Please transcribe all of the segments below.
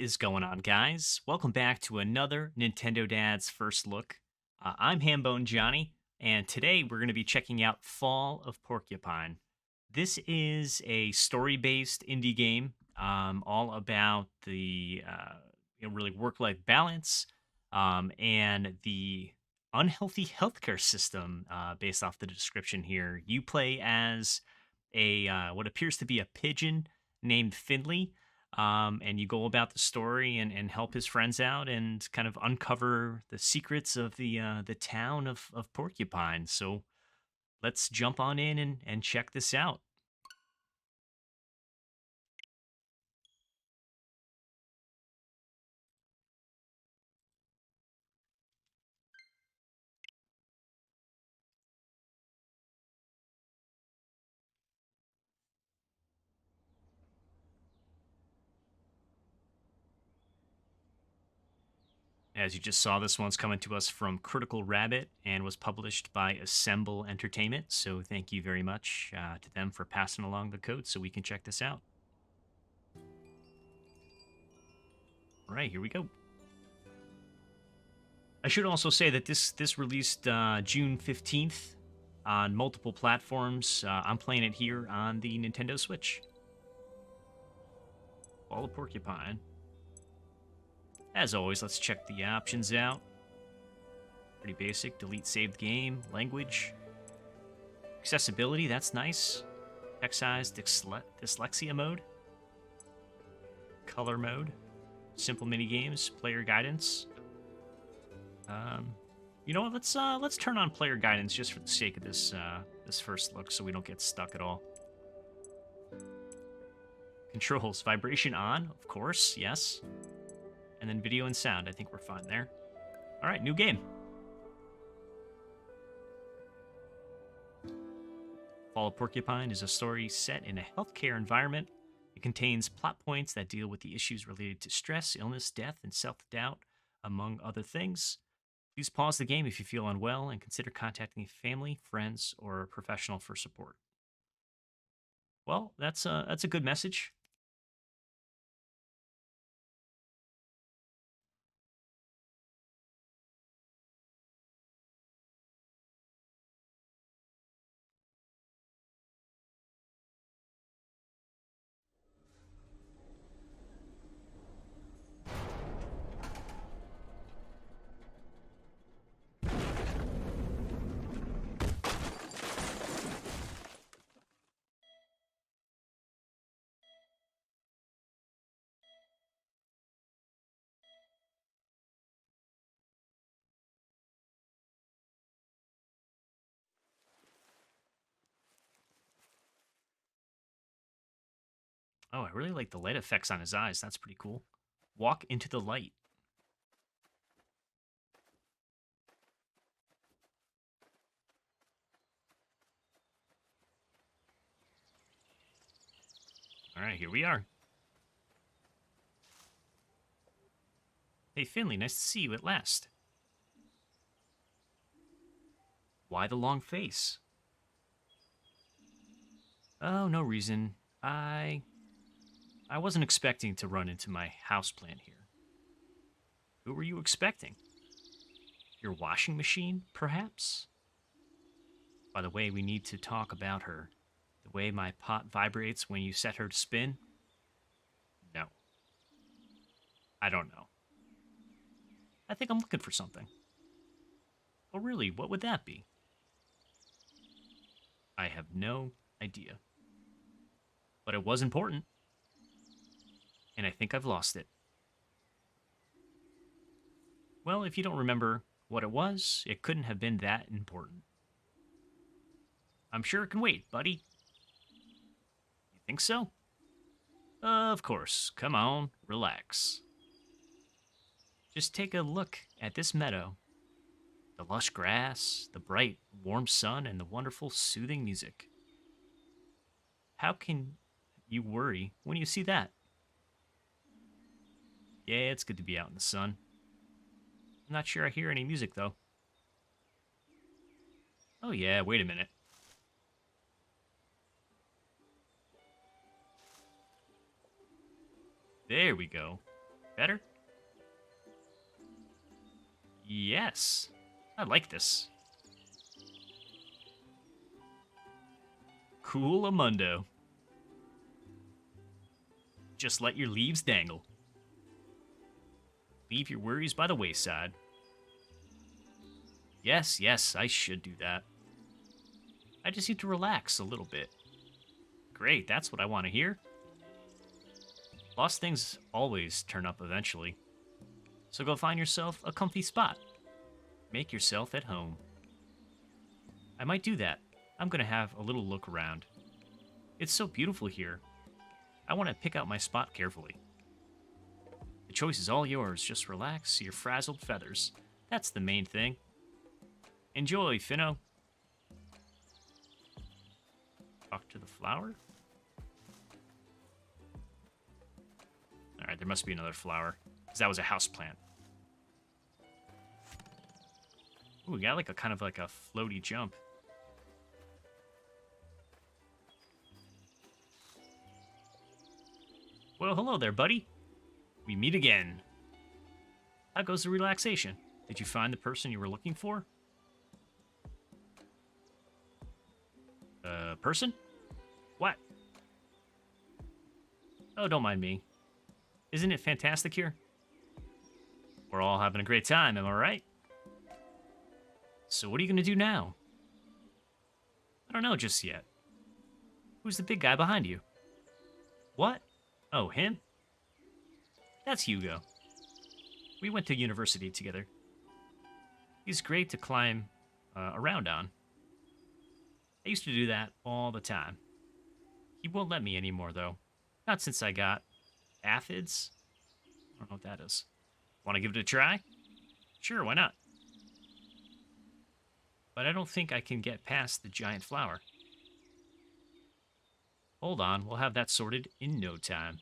is going on, guys? Welcome back to another Nintendo Dad's First Look. I'm Hambone Johnny, and today we're going to be checking out Fall of Porcupine. This is a story-based indie game, all about the really work-life balance and the unhealthy healthcare system. Based off the description here, you play as a what appears to be a pigeon named Finley, and you go about the story and help his friends out and kind of uncover the secrets of the town of Porcupine. So let's jump on in and check this out. As you just saw, this one's coming to us from Critical Rabbit and was published by Assemble Entertainment. So thank you very much to them for passing along the code so we can check this out. All right, here we go. I should also say that this released June 15th on multiple platforms. I'm playing it here on the Nintendo Switch. Fall of Porcupine. As always, let's check the options out. Pretty basic. Delete saved game. Language. Accessibility, that's nice. Text size, dyslexia mode. Color mode. Simple mini games. Player guidance. You know what? Let's turn on player guidance just for the sake of this this first look, so we don't get stuck at all. Controls, vibration on, of course, yes. And then video and sound. I think we're fine there. All right, new game. Fall of Porcupine is a story set in a healthcare environment. It contains plot points that deal with the issues related to stress, illness, death, and self-doubt, among other things. Please pause the game if you feel unwell and consider contacting family, friends, or a professional for support. Well, that's a good message. Oh, I really like the light effects on his eyes. That's pretty cool. Walk into the light. All right, here we are. Hey, Finley, nice to see you at last. Why the long face? Oh, no reason. I wasn't expecting to run into my houseplant here. Who were you expecting? Your washing machine, perhaps? By the way, we need to talk about her. The way my pot vibrates when you set her to spin? No. I don't know. I think I'm looking for something. Oh, really? What would that be? I have no idea. But it was important. And I think I've lost it. Well, if you don't remember what it was, it couldn't have been that important. I'm sure it can wait, buddy. You think so? Of course. Come on, relax. Just take a look at this meadow. The lush grass, the bright, warm sun, and the wonderful, soothing music. How can you worry when you see that? Yeah, it's good to be out in the sun. I'm not sure I hear any music, though. Oh yeah, wait a minute. There we go. Better? Yes. I like this. Cool Amundo. Just let your leaves dangle. Leave your worries by the wayside. Yes, yes, I should do that. I just need to relax a little bit. Great, that's what I want to hear. Lost things always turn up eventually. So go find yourself a comfy spot. Make yourself at home. I might do that. I'm going to have a little look around. It's so beautiful here. I want to pick out my spot carefully. The choice is all yours. Just relax your frazzled feathers. That's the main thing. Enjoy, Finno. Talk to the flower? Alright, there must be another flower. Because that was a houseplant. Ooh, we got like a kind of like a floaty jump. Well, hello there, buddy. We meet again. How goes the relaxation? Did you find the person you were looking for? Person? What? Oh, don't mind me. Isn't it fantastic here? We're all having a great time, am I right? So what are you going to do now? I don't know just yet. Who's the big guy behind you? What? Oh, him? That's Hugo. We went to university together. He's great to climb around on. I used to do that all the time. He won't let me anymore, though. Not since I got aphids. I don't know what that is. Want to give it a try? Sure, why not? But I don't think I can get past the giant flower. Hold on, we'll have that sorted in no time.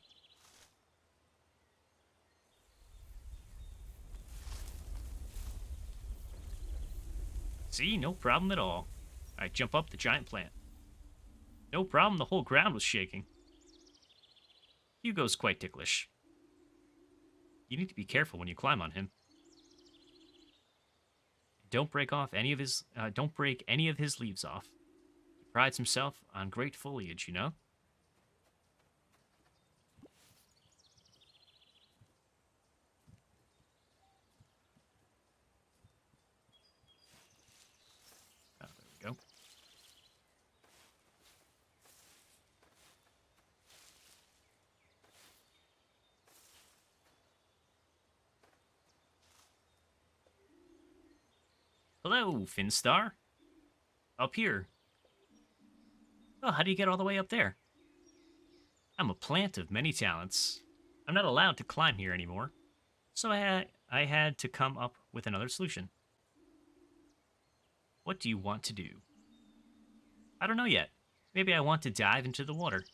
See, no problem at all. I jump up the giant plant. No problem, the whole ground was shaking. Hugo's quite ticklish. You need to be careful when you climb on him. Don't break any of his leaves off. He prides himself on great foliage, you know? Oh, there we go. Hello, Finstar. Up here. Oh, how do you get all the way up there? I'm a plant of many talents. I'm not allowed to climb here anymore, so I had to come up with another solution. What do you want to do? I don't know yet. Maybe I want to dive into the water.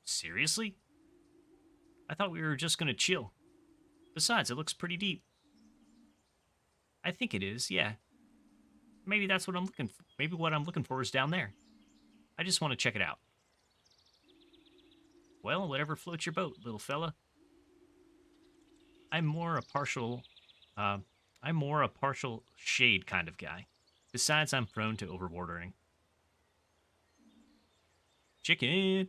Seriously? I thought we were just going to chill. Besides, it looks pretty deep. I think it is, yeah. Maybe that's what I'm looking for. Maybe what I'm looking for is down there. I just want to check it out. Well, whatever floats your boat, little fella. I'm more a partial shade kind of guy. Besides, I'm prone to overwatering. Chicken!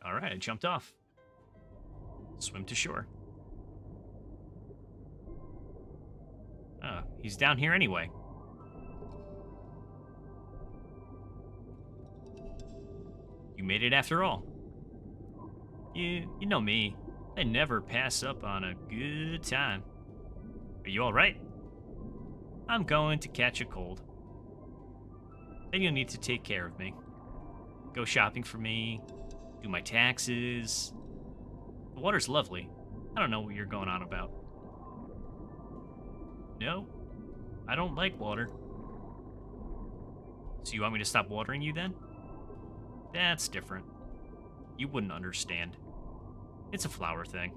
Alright, I jumped off. Swim to shore. Oh, he's down here anyway. You made it after all. You know me. I never pass up on a good time. Are you alright? I'm going to catch a cold. Then you'll need to take care of me. Go shopping for me. Do my taxes. The water's lovely. I don't know what you're going on about. No, I don't like water. So you want me to stop watering you then? That's different. You wouldn't understand. It's a flower thing.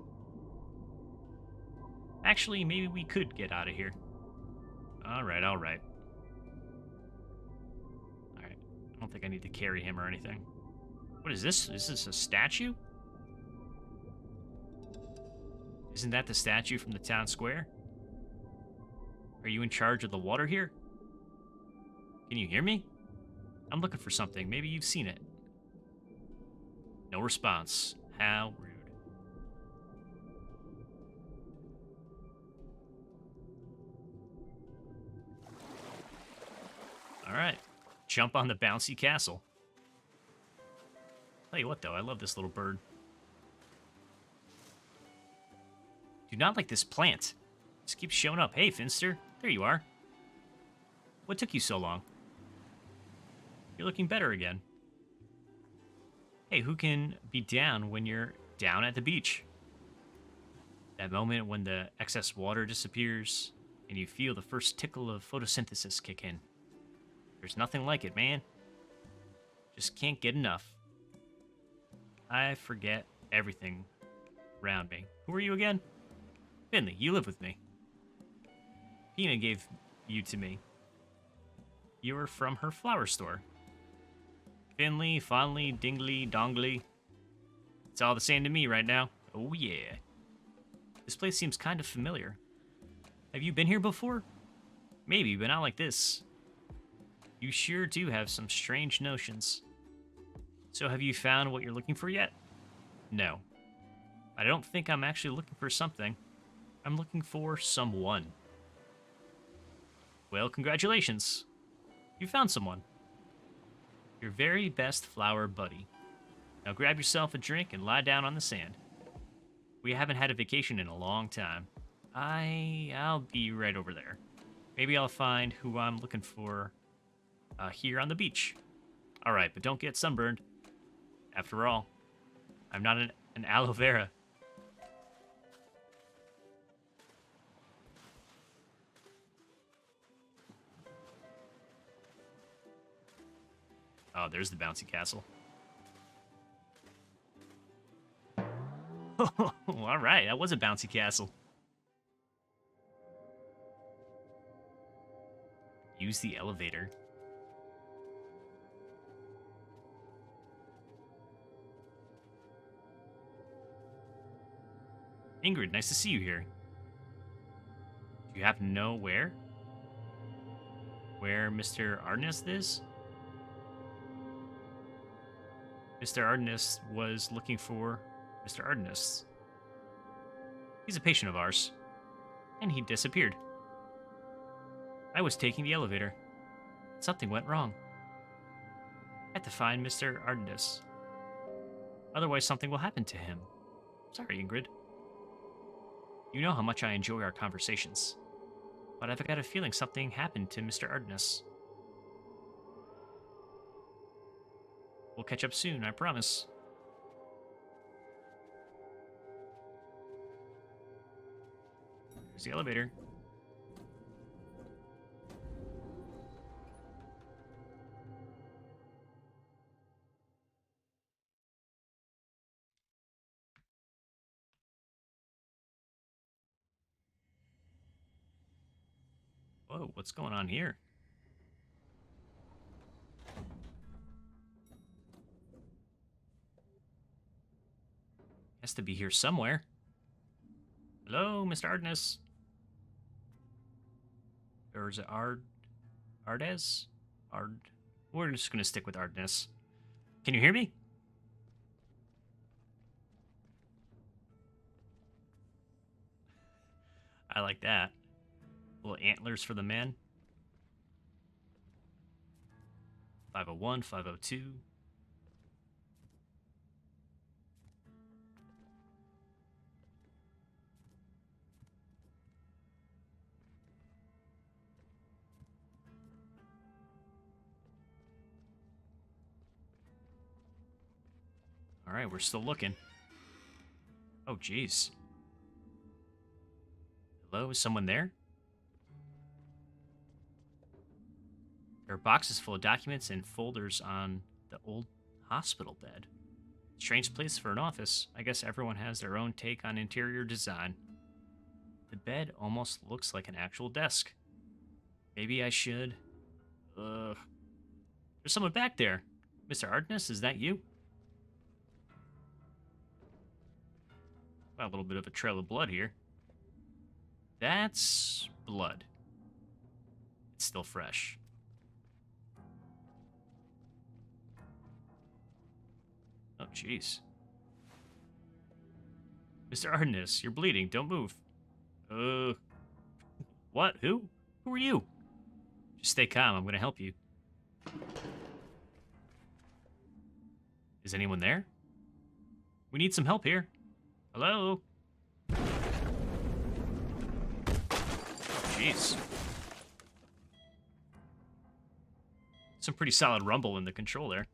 Actually, maybe we could get out of here. Alright, alright. don't think I need to carry him or anything. What is this? Is this a statue? Isn't that the statue from the town square? Are you in charge of the water here? Can you hear me? I'm looking for something. Maybe you've seen it. No response. How rude. Alright. Jump on the bouncy castle. Tell you what, though, I love this little bird. Do not like this plant. Just keeps showing up. Hey, Finster. There you are. What took you so long? You're looking better again. Hey, who can be down when you're down at the beach? That moment when the excess water disappears and you feel the first tickle of photosynthesis kick in. There's nothing like it, man. Just can't get enough. I forget everything around me. Who are you again? Finley, you live with me. Pina gave you to me. You were from her flower store. Finley, Fondly, Dingly, Dongly. It's all the same to me right now. Oh yeah. This place seems kind of familiar. Have you been here before? Maybe, but not like this. You sure do have some strange notions. So have you found what you're looking for yet? No. I don't think I'm actually looking for something. I'm looking for someone. Well, congratulations. You found someone. Your very best flower buddy. Now grab yourself a drink and lie down on the sand. We haven't had a vacation in a long time. I'll be right over there. Maybe I'll find who I'm looking for here on the beach. All right, but don't get sunburned. After all, I'm not an aloe vera. Oh, there's the bouncy castle. Oh, all right, that was a bouncy castle. Use the elevator. Ingrid, nice to see you here. Do you happen to know where? Where Mr. Ardenest is? Mr. Ardenest was looking for Mr. Ardenest. He's a patient of ours. And he disappeared. I was taking the elevator. Something went wrong. I had to find Mr. Ardenest. Otherwise, something will happen to him. Sorry, Ingrid. You know how much I enjoy our conversations. But I've got a feeling something happened to Mr. Ardenest. We'll catch up soon, I promise. There's the elevator. Whoa, what's going on here? Has to be here somewhere. Hello, Mr. Ardenest. Or is it Ardes? We're just gonna stick with Ardenest. Can you hear me? I like that. Little antlers for the men. 501, 502. All right, we're still looking. Oh, jeez. Hello, is someone there? There are boxes full of documents and folders on the old hospital bed. Strange place for an office. I guess everyone has their own take on interior design. The bed almost looks like an actual desk. Maybe I should... There's someone back there. Mr. Artness, is that you? Got a little bit of a trail of blood here. That's blood. It's still fresh. Oh, jeez. Mr. Ardennis, you're bleeding. Don't move. What? Who? Who are you? Just stay calm. I'm going to help you. Is anyone there? We need some help here. Hello? Oh, jeez. Some pretty solid rumble in the control there.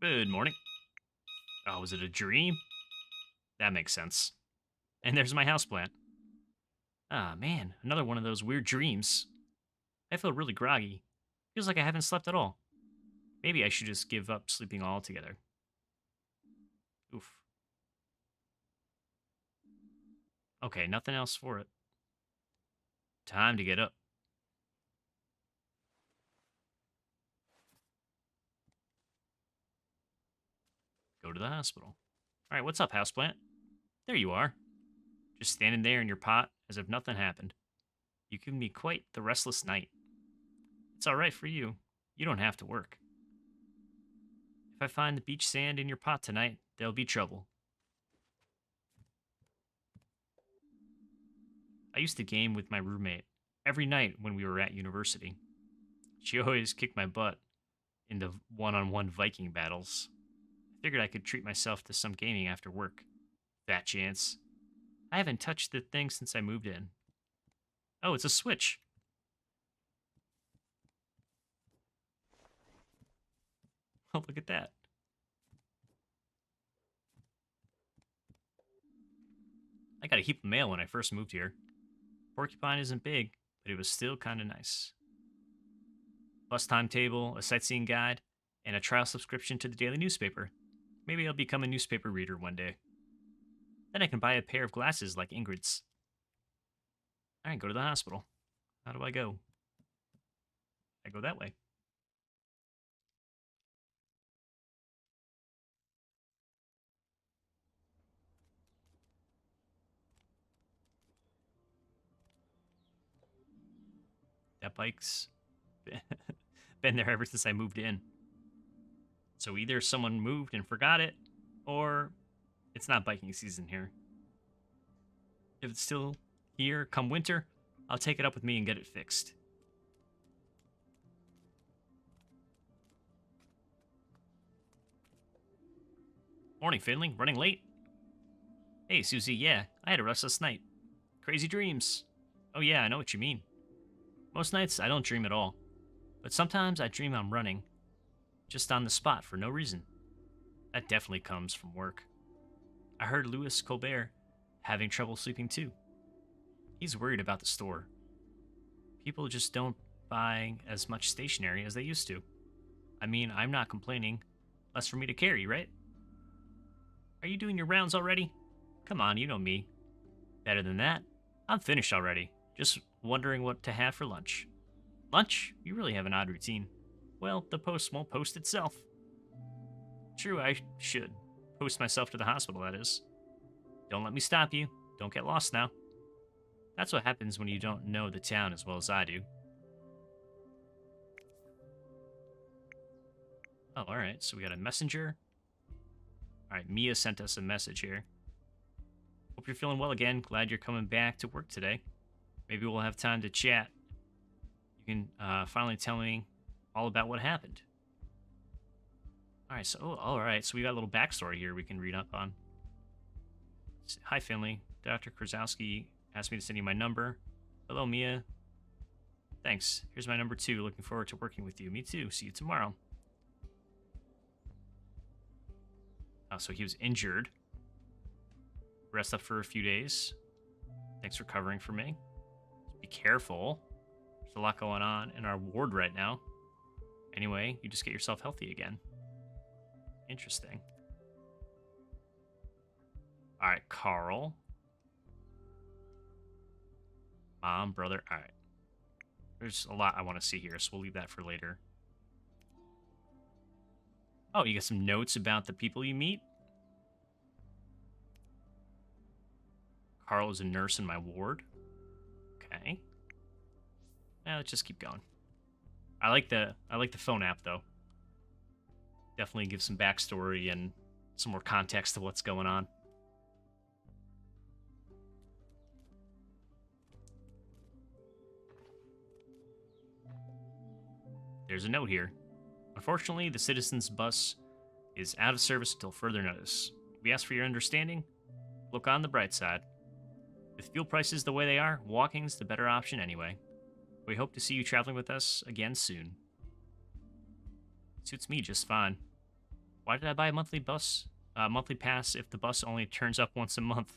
Good morning. Oh, was it a dream? That makes sense. And there's my houseplant. Ah, man, another one of those weird dreams. I feel really groggy. Feels like I haven't slept at all. Maybe I should just give up sleeping altogether. Oof. Okay, nothing else for it. Time to get up. Go to the hospital. All right, what's up, houseplant? There you are. Just standing there in your pot as if nothing happened. You give me quite the restless night. It's all right for you. You don't have to work. If I find the beach sand in your pot tonight, there'll be trouble. I used to game with my roommate every night when we were at university. She always kicked my butt in the one-on-one Viking battles. I figured I could treat myself to some gaming after work. Fat chance. I haven't touched the thing since I moved in. Oh, it's a Switch. Oh, look at that. I got a heap of mail when I first moved here. Porcupine isn't big, but it was still kind of nice. Bus timetable, a sightseeing guide, and a trial subscription to the daily newspaper. Maybe I'll become a newspaper reader one day. Then I can buy a pair of glasses like Ingrid's. All right, go to the hospital. How do I go? I go that way. That bike's been there ever since I moved in. So either someone moved and forgot it, or it's not biking season here. If it's still here come winter, I'll take it up with me and get it fixed. Morning, Finley. Running late? Hey, Susie, yeah, I had a restless night. Crazy dreams. Oh yeah, I know what you mean. Most nights, I don't dream at all. But sometimes I dream I'm running, just on the spot for no reason. That definitely comes from work. I heard Louis Colbert having trouble sleeping too. He's worried about the store. People just don't buy as much stationery as they used to. I mean, I'm not complaining. Less for me to carry, right? Are you doing your rounds already? Come on, you know me. Better than that, I'm finished already. Just wondering what to have for lunch. Lunch? You really have an odd routine. Well, the post won't post itself. True, I should. Post myself to the hospital, that is. Don't let me stop you. Don't get lost now. That's what happens when you don't know the town as well as I do. Oh, alright, so we got a messenger. Alright, Mia sent us a message here. Hope you're feeling well again. Glad you're coming back to work today. Maybe we'll have time to chat. You can finally tell me all about what happened. Alright, so we got a little backstory here we can read up on. Hi, Finley. Dr. Krasowski asked me to send you my number. Hello, Mia. Thanks. Here's my number 2. Looking forward to working with you. Me too. See you tomorrow. Oh, so he was injured. Rest up for a few days. Thanks for covering for me. Be careful. There's a lot going on in our ward right now. Anyway, you just get yourself healthy again. Interesting. All right, Carl. Mom, brother. All right. There's a lot I want to see here, so we'll leave that for later. Oh, you got some notes about the people you meet? Carl is a nurse in my ward. Okay. Now let's just keep going. I like the phone app though. Definitely gives some backstory and some more context to what's going on. There's a note here. Unfortunately, the citizens' bus is out of service until further notice. We ask for your understanding. Look on the bright side. With fuel prices the way they are, walking's the better option anyway. We hope to see you traveling with us again soon. Suits me just fine. Why did I buy a monthly pass if the bus only turns up once a month?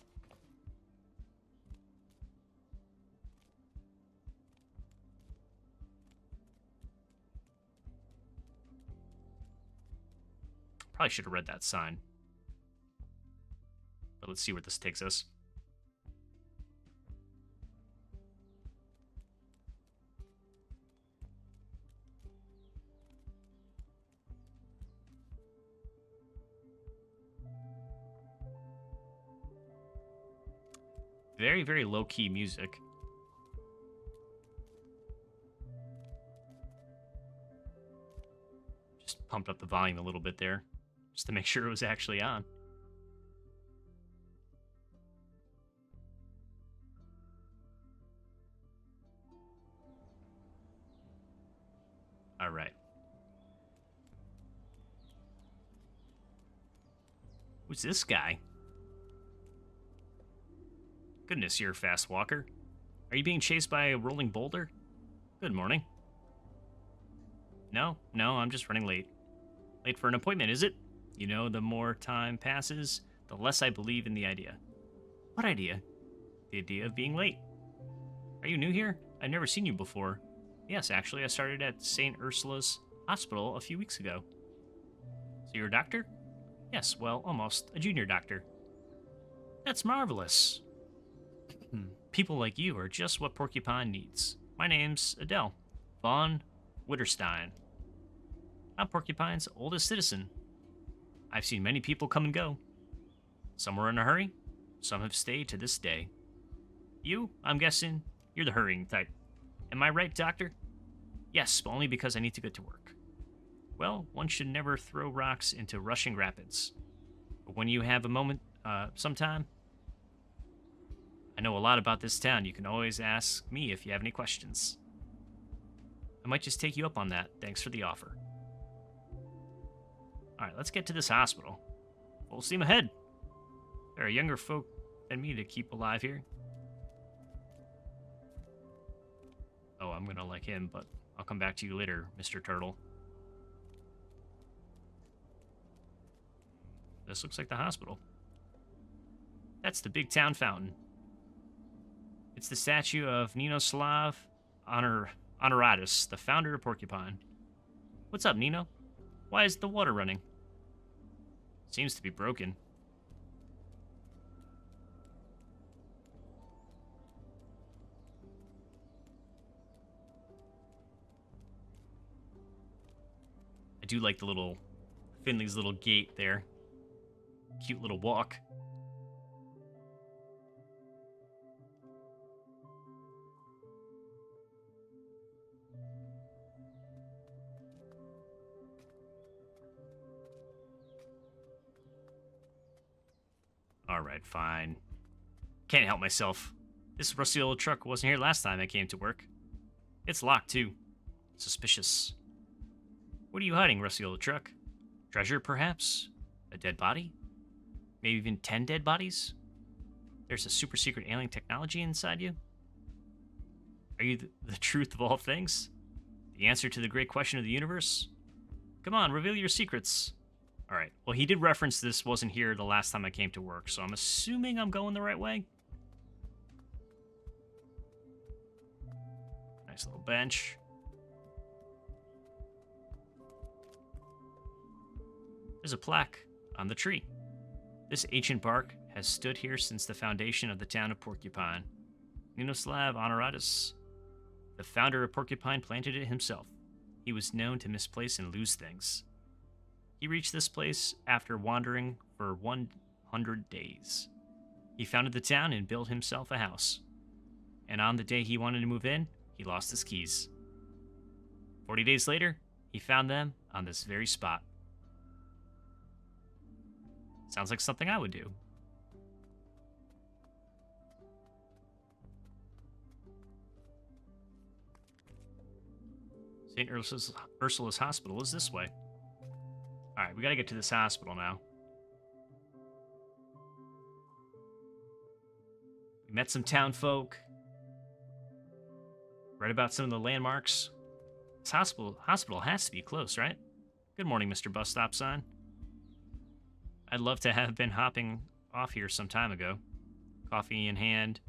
Probably should have read that sign. But let's see where this takes us. Very, very low-key music. Just pumped up the volume a little bit there, just to make sure it was actually on. All right. Who's this guy? Goodness, you're a fast walker. Are you being chased by a rolling boulder? Good morning. No, I'm just running late. Late for an appointment, is it? You know, the more time passes, the less I believe in the idea. What idea? The idea of being late. Are you new here? I've never seen you before. Yes, actually, I started at St. Ursula's Hospital a few weeks ago. So you're a doctor? Yes, well, almost. A junior doctor. That's marvelous. People like you are just what Porcupine needs. My name's Adele. Von Witterstein. I'm Porcupine's oldest citizen. I've seen many people come and go. Some were in a hurry. Some have stayed to this day. You, I'm guessing, you're the hurrying type. Am I right, Doctor? Yes, but only because I need to get to work. Well, one should never throw rocks into rushing rapids. But when you have a moment, sometime, I know a lot about this town. You can always ask me if you have any questions. I might just take you up on that. Thanks for the offer. Alright, let's get to this hospital. Full steam ahead. There are younger folk than me to keep alive here. Oh, I'm gonna like him, but I'll come back to you later, Mr. Turtle. This looks like the hospital. That's the big town fountain. It's the statue of Ninoslav Honoratus, the founder of Porcupine. What's up, Nino? Why is the water running? Seems to be broken. I do like the little Finley's little gate there. Cute little walk. Alright, fine. Can't help myself. This rusty old truck wasn't here last time I came to work. It's locked, too. Suspicious. What are you hiding, rusty old truck? Treasure, perhaps? A dead body? Maybe even 10 dead bodies? There's a super secret alien technology inside you? Are you the truth of all things? The answer to the great question of the universe? Come on, reveal your secrets. Alright, well, he did reference this wasn't here the last time I came to work, so I'm assuming I'm going the right way. Nice little bench. There's a plaque on the tree. This ancient bark has stood here since the foundation of the town of Porcupine. Ninoslav Honoratus, the founder of Porcupine, planted it himself. He was known to misplace and lose things. He reached this place after wandering for 100 days. He founded the town and built himself a house. And on the day he wanted to move in, he lost his keys. 40 days later, he found them on this very spot. Sounds like something I would do. St. Ursula's Hospital is this way. Alright, we gotta get to this hospital now. We met some town folk. Read about some of the landmarks. This hospital has to be close, right? Good morning, Mr. Bus Stop Sign. I'd love to have been hopping off here some time ago. Coffee in hand,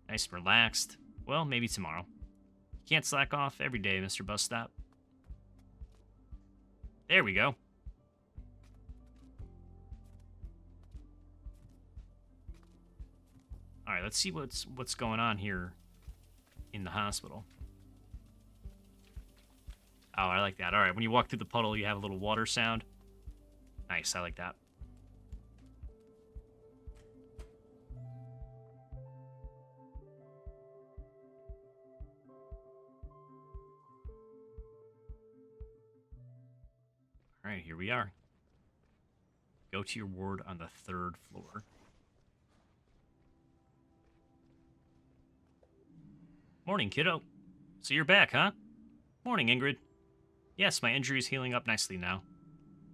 nice and relaxed. Well, maybe tomorrow. You can't slack off every day, Mr. Bus Stop. There we go. All right, let's see what's going on here in the hospital. Oh, I like that. All right, when you walk through the puddle, you have a little water sound. Nice, I like that. All right, here we are. Go to your ward on the 3rd floor. Morning, kiddo. So you're back, huh? Morning, Ingrid. Yes, my injury's healing up nicely now.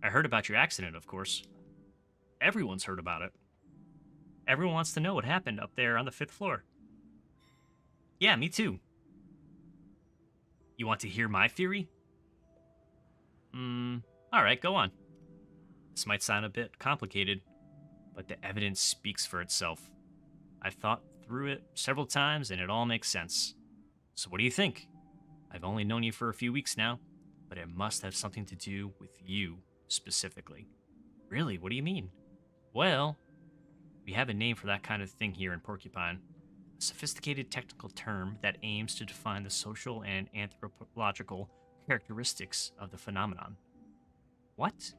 I heard about your accident, of course. Everyone's heard about it. Everyone wants to know what happened up there on the 5th floor. Yeah, me too. You want to hear my theory? Alright, go on. This might sound a bit complicated, but the evidence speaks for itself. I've thought through it several times, and it all makes sense. So what do you think? I've only known you for a few weeks now, but it must have something to do with you, specifically. Really? What do you mean? Well, we have a name for that kind of thing here in Porcupine. A sophisticated technical term that aims to define the social and anthropological characteristics of the phenomenon. What?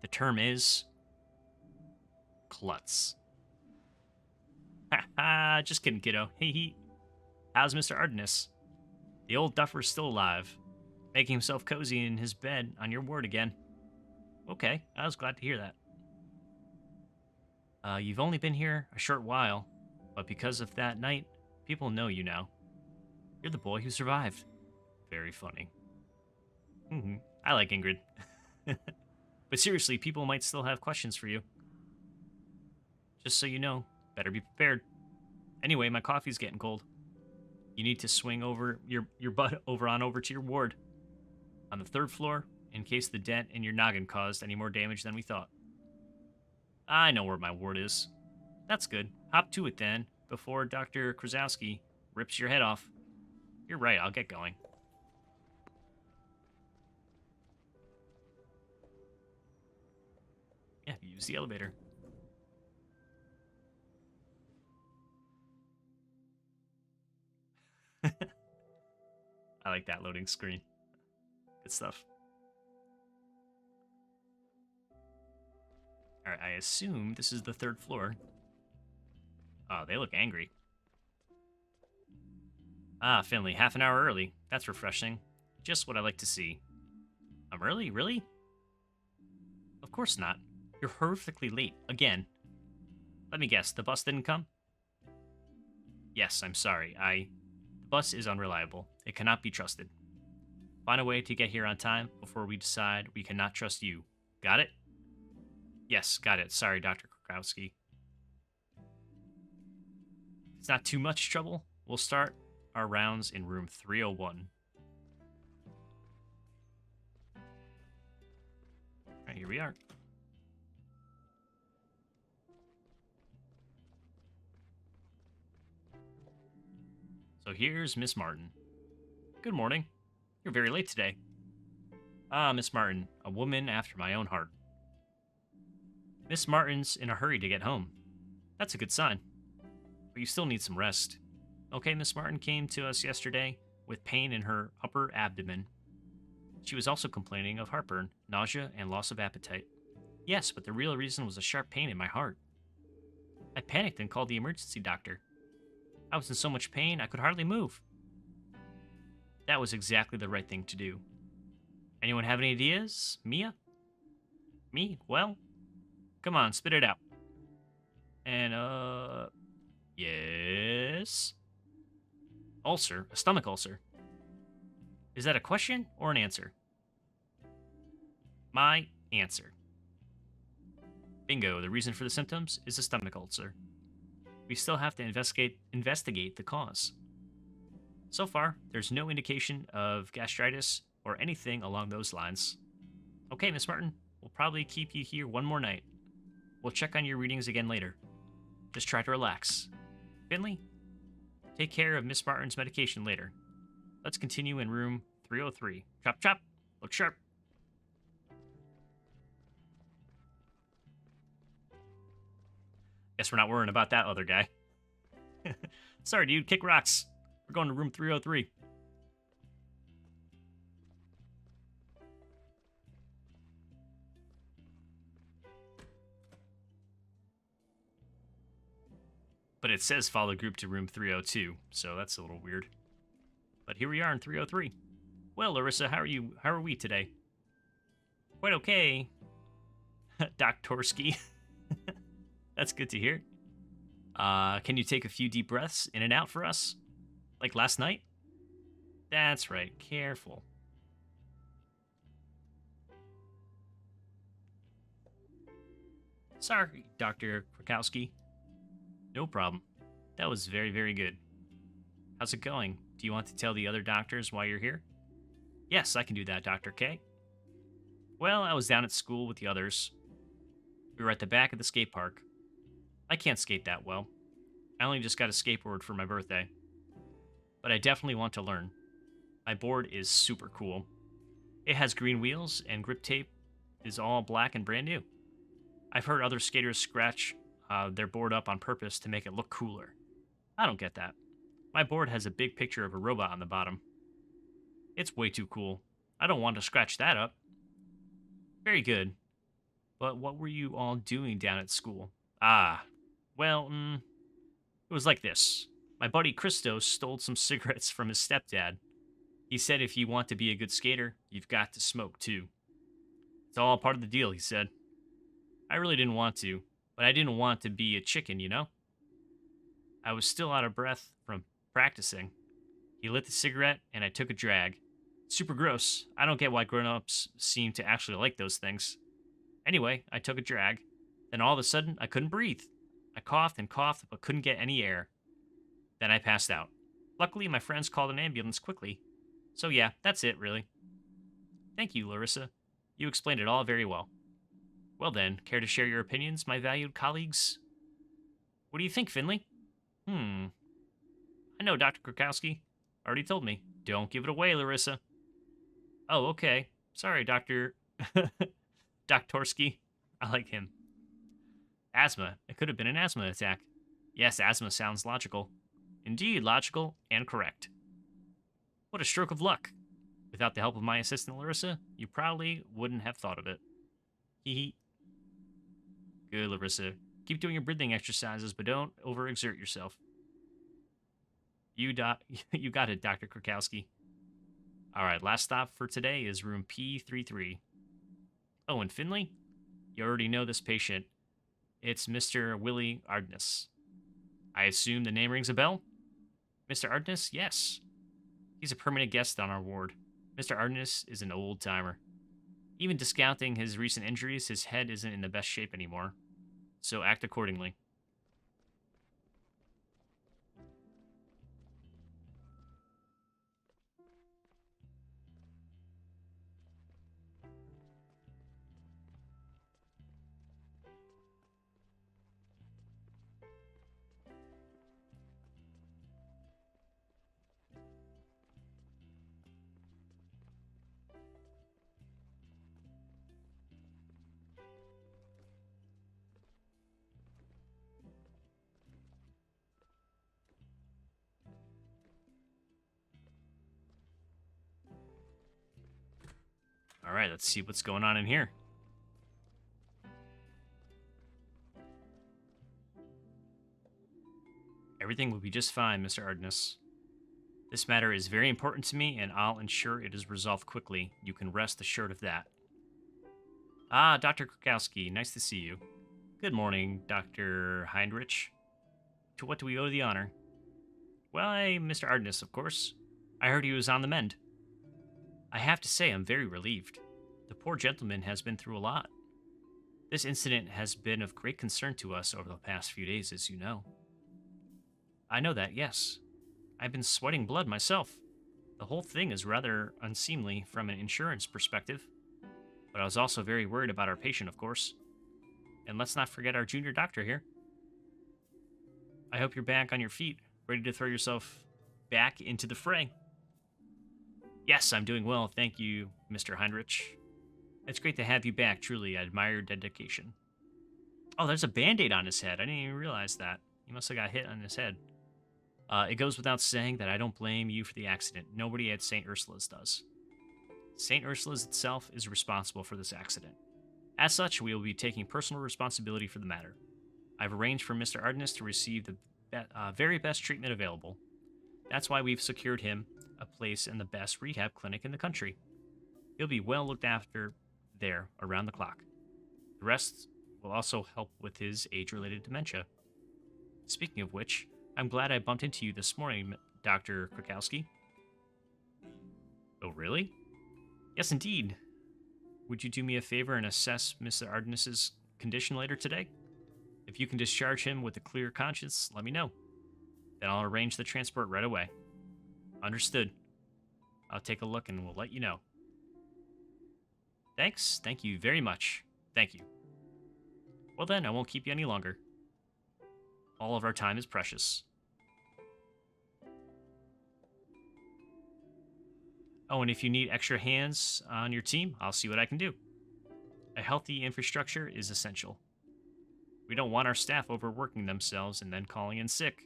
The term is... klutz. Ha ha, just kidding, kiddo. Hey. How's Mr. Ardennis? The old duffer's still alive, making himself cozy in his bed on your ward again. Okay, I was glad to hear that. You've only been here a short while, but because of that night, people know you now. You're the boy who survived. Very funny. I like Ingrid. But seriously, people might still have questions for you. Just so you know, better be prepared. Anyway, my coffee's getting cold. You need to swing over your butt over to your ward. On the 3rd floor, in case the dent in your noggin caused any more damage than we thought. I know where my ward is. That's good. Hop to it then, before Dr. Krasowski rips your head off. You're right, I'll get going. Yeah, use the elevator. I like that loading screen. Good stuff. Alright, I assume this is the 3rd floor. Oh, they look angry. Ah, Finley, half an hour early. That's refreshing. Just what I like to see. I'm early? Really? Of course not. You're horrifically late. Again. Let me guess, the bus didn't come? Yes, I'm sorry. The bus is unreliable. It cannot be trusted. Find a way to get here on time before we decide we cannot trust you. Got it? Yes, got it. Sorry, Dr. Krakowski. It's not too much trouble. We'll start our rounds in room 301. Alright, here we are. So here's Miss Martin. Good morning. You're very late today. Ah, Miss Martin, a woman after my own heart. Miss Martin's in a hurry to get home. That's a good sign. But you still need some rest. Okay, Miss Martin came to us yesterday with pain in her upper abdomen. She was also complaining of heartburn, nausea, and loss of appetite. Yes, but the real reason was a sharp pain in my heart. I panicked and called the emergency doctor. I was in so much pain I could hardly move. That was exactly the right thing to do. Anyone have any ideas? Mia? Me? Well, come on, spit it out. And, yes? Ulcer? A stomach ulcer? Is that a question or an answer? My answer. Bingo, the reason for the symptoms is a stomach ulcer. We still have to investigate the cause. So far, there's no indication of gastritis or anything along those lines. Okay, Miss Martin, we'll probably keep you here one more night. We'll check on your readings again later. Just try to relax. Finley, take care of Miss Martin's medication later. Let's continue in room 303. Chop chop, look sharp. Guess we're not worrying about that other guy. Sorry, dude, kick rocks. We're going to room 303. But it says follow group to room 302, so that's a little weird. But here we are in 303. Well, Larissa, how are we today? Quite okay. Doc Torsky. That's good to hear. Can you take a few deep breaths in and out for us? Like last night? That's right, careful. Sorry, Dr. Krakowski. No problem. That was very, very good. How's it going? Do you want to tell the other doctors why you're here? Yes, I can do that, Dr. K. Well, I was down at school with the others. We were at the back of the skate park. I can't skate that well. I only just got a skateboard for my birthday. But I definitely want to learn. My board is super cool. It has green wheels and grip tape is all black and brand new. I've heard other skaters scratch their board up on purpose to make it look cooler. I don't get that. My board has a big picture of a robot on the bottom. It's way too cool. I don't want to scratch that up. Very good. But what were you all doing down at school? Well, it was like this. My buddy Christos stole some cigarettes from his stepdad. He said if you want to be a good skater, you've got to smoke too. It's all part of the deal, he said. I really didn't want to, but I didn't want to be a chicken, you know? I was still out of breath from practicing. He lit the cigarette, and I took a drag. Super gross. I don't get why grown-ups seem to actually like those things. Anyway, I took a drag. Then all of a sudden, I couldn't breathe. I coughed and coughed, but couldn't get any air. Then I passed out. Luckily, my friends called an ambulance quickly. So yeah, that's it, really. Thank you, Larissa. You explained it all very well. Well then, care to share your opinions, my valued colleagues? What do you think, Finley? I know, Dr. Krakowski. Already told me. Don't give it away, Larissa. Oh, okay. Sorry, Dr. Doktorsky. I like him. Asthma. It could have been an asthma attack. Yes, asthma sounds logical. Indeed, logical and correct. What a stroke of luck. Without the help of my assistant, Larissa, you probably wouldn't have thought of it. Hee hee. Good, Larissa. Keep doing your breathing exercises, but don't overexert yourself. You got it, Dr. Krakowski. All right, last stop for today is room P33. Oh, and Finley? You already know this patient. It's Mr. Willie Ardness. I assume the name rings a bell? Mr. Ardness? Yes. He's a permanent guest on our ward. Mr. Ardness is an old-timer. Even discounting his recent injuries, his head isn't in the best shape anymore. So act accordingly. right, let's see what's going on in here. Everything will be just fine, Mr. Ardennis. This matter is very important to me, and I'll ensure it is resolved quickly. You can rest assured of that. Ah, Dr. Krakowski, nice to see you. Good morning, Dr. Heinrich. To what do we owe the honor? Why, Mr. Ardennis, of course. I heard he was on the mend. I have to say, I'm very relieved. The poor gentleman has been through a lot. This incident has been of great concern to us over the past few days, as you know. I know that, yes. I've been sweating blood myself. The whole thing is rather unseemly from an insurance perspective. But I was also very worried about our patient, of course. And let's not forget our junior doctor here. I hope you're back on your feet, ready to throw yourself back into the fray. Yes, I'm doing well, thank you, Mr. Heinrich. It's great to have you back, truly. I admire your dedication. Oh, there's a Band-Aid on his head. I didn't even realize that. He must have got hit on his head. It goes without saying that I don't blame you for the accident. Nobody at St. Ursula's does. St. Ursula's itself is responsible for this accident. As such, we will be taking personal responsibility for the matter. I've arranged for Mr. Ardennis to receive the very best treatment available. That's why we've secured him a place in the best rehab clinic in the country. He'll be well looked after there around the clock. The rest will also help with his age-related dementia. Speaking of which, I'm glad I bumped into you this morning, Dr. Krakowski. Oh, really? Yes, indeed. Would you do me a favor and assess Mr. Ardennis's condition later today? If you can discharge him with a clear conscience, let me know. Then I'll arrange the transport right away. Understood. I'll take a look and we'll let you know. Thanks. Thank you very much. Thank you. Well then, I won't keep you any longer. All of our time is precious. Oh, and if you need extra hands on your team, I'll see what I can do. A healthy infrastructure is essential. We don't want our staff overworking themselves and then calling in sick.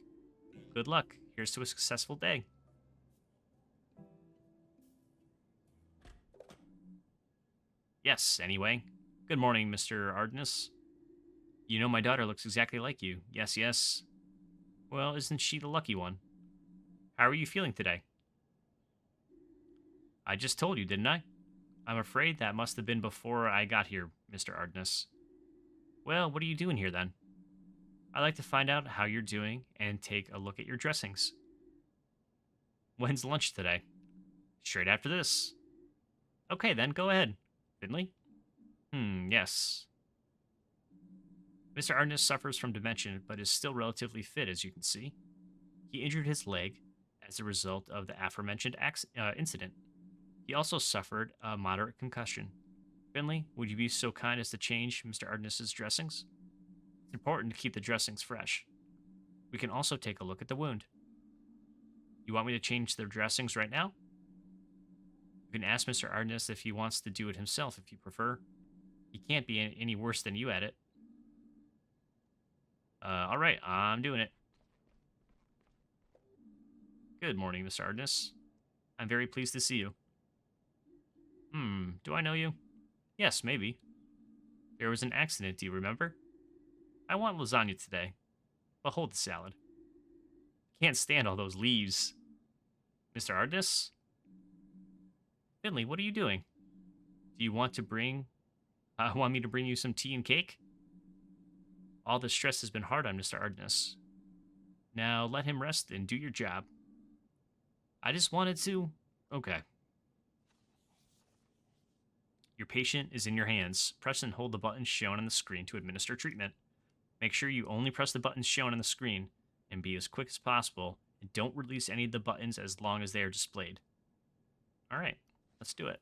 Good luck. Here's to a successful day. Yes, anyway. Good morning, Mr. Ardennis. You know my daughter looks exactly like you. Yes, yes. Well, isn't she the lucky one? How are you feeling today? I just told you, didn't I? I'm afraid that must have been before I got here, Mr. Ardennis. Well, what are you doing here then? I'd like to find out how you're doing and take a look at your dressings. When's lunch today? Straight after this. Okay, then, go ahead. Finley? Yes. Mr. Ardennis suffers from dementia, but is still relatively fit, as you can see. He injured his leg as a result of the aforementioned incident. He also suffered a moderate concussion. Finley, would you be so kind as to change Mr. Ardennis's dressings? It's important to keep the dressings fresh. We can also take a look at the wound. You want me to change the dressings right now? You can ask Mr. Ardennis if he wants to do it himself if you prefer. He can't be any worse than you at it. Alright, I'm doing it. Good morning, Mr. Ardennis. I'm very pleased to see you. Do I know you? Yes, maybe. There was an accident, do you remember? I want lasagna today, but hold the salad. Can't stand all those leaves. Mr. Ardennis? Finley, what are you doing? Do you want me to bring you some tea and cake? All the stress has been hard on Mr. Ardennis. Now let him rest and do your job. I just wanted to... Okay. Your patient is in your hands. Press and hold the buttons shown on the screen to administer treatment. Make sure you only press the buttons shown on the screen and be as quick as possible, and don't release any of the buttons as long as they are displayed. Alright, let's do it.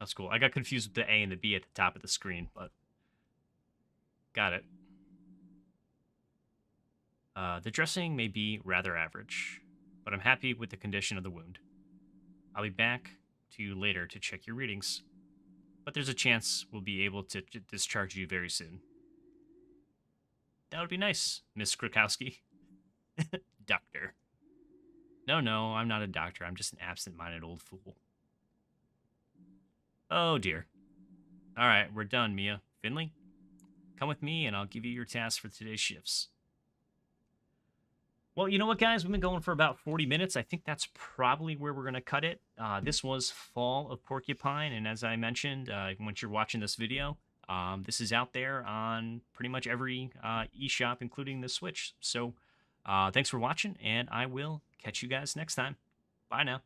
That's cool. I got confused with the A and the B at the top of the screen, but got it. The dressing may be rather average, but I'm happy with the condition of the wound. I'll be back to you later to check your readings, but there's a chance we'll be able to discharge you very soon. That would be nice, Miss Krakowski. Doctor. No, no, I'm not a doctor. I'm just an absent-minded old fool. Oh, dear. All right, we're done, Mia. Finley, come with me and I'll give you your tasks for today's shifts. Well, you know what, guys? We've been going for about 40 minutes. I think that's probably where we're going to cut it. This was Fall of Porcupine, and as I mentioned, once you're watching this video, this is out there on pretty much every eShop, including the Switch. So thanks for watching, and I will catch you guys next time. Bye now.